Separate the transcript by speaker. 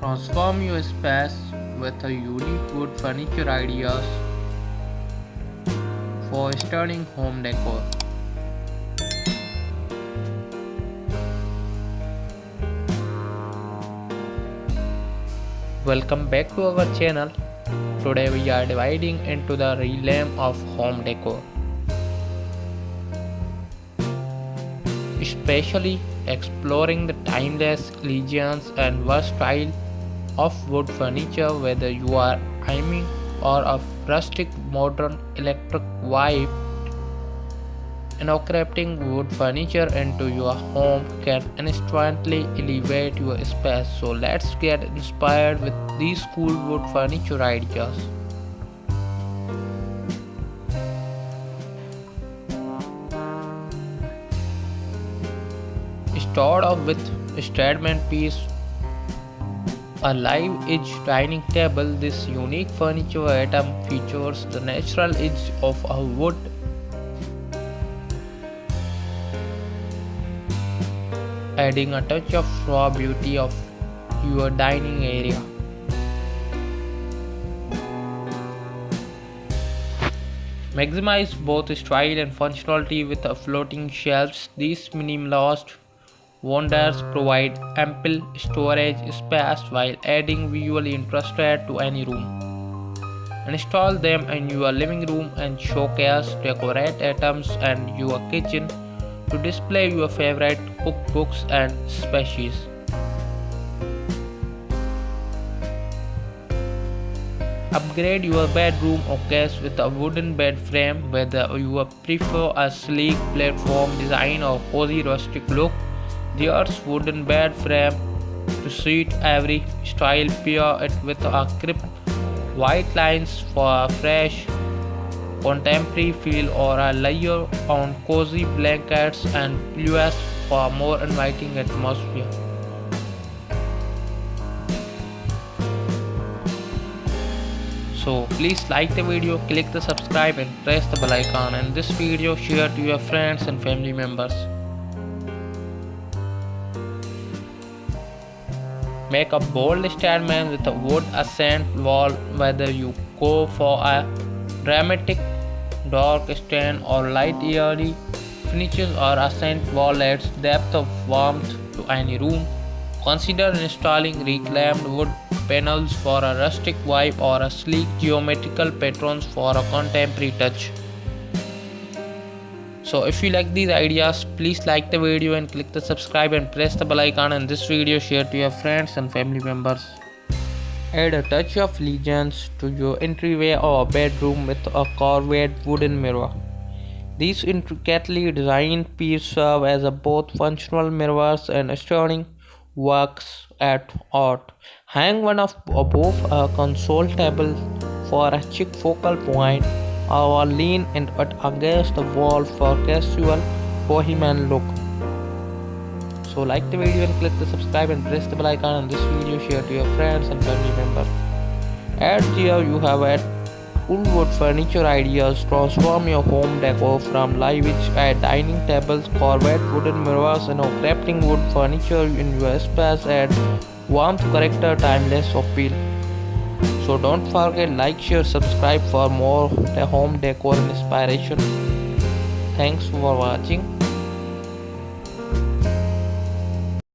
Speaker 1: Transform your space with a unique wood furniture ideas for stunning home decor. Welcome back to our channel. Today we are dividing into the realm of home decor, especially exploring the timeless, elegance and versatile of wood furniture. Whether you are aiming for a rustic modern electric vibe, crafting wood furniture into your home can instantly elevate your space. So let's get inspired with these cool wood furniture ideas. Start off with statement piece, a live edge dining table. This unique furniture item features the natural edge of a wood, adding a touch of raw beauty of your dining area. Maximize both style and functionality with a floating shelves. These minimalist wonders provide ample storage space while adding visual interest to any room. Install them in your living room and showcase decorate items in your kitchen to display your favorite cookbooks and species. Upgrade your bedroom case with a wooden bed frame. Whether you prefer a sleek platform design or cozy rustic look, there's wooden bed frame to suit every style. Pair it with a crisp white lines for a fresh contemporary feel, or a layer on cozy blankets and pillows for a more inviting atmosphere. So please like the video, click the subscribe and press the bell icon, and this video share to your friends and family members. Make a bold statement with a wood accent wall. Whether you go for a dramatic dark stain or light airy finishes, or accent wall adds depth of warmth to any room. Consider installing reclaimed wood panels for a rustic vibe, or a sleek geometrical patterns for a contemporary touch. So if you like these ideas, please like the video and click the subscribe and press the bell icon, and this video share to your friends and family members. Add a touch of elegance to your entryway or bedroom with a carved wooden mirror. These intricately designed pieces serve as both functional mirrors and stunning works at art. Hang one above a console table for a chic focal point, or lean it against the wall for casual bohemian look. So like the video and click the subscribe and press the bell icon, and this video share to your friends and family members. At here you have a cool wood furniture ideas. Transform your home decor from live edge dining tables, carved wooden mirrors, and crafting wood furniture in your space. Add warmth, character, timeless appeal. So don't forget like, share, subscribe for more home decor inspiration. Thanks for watching.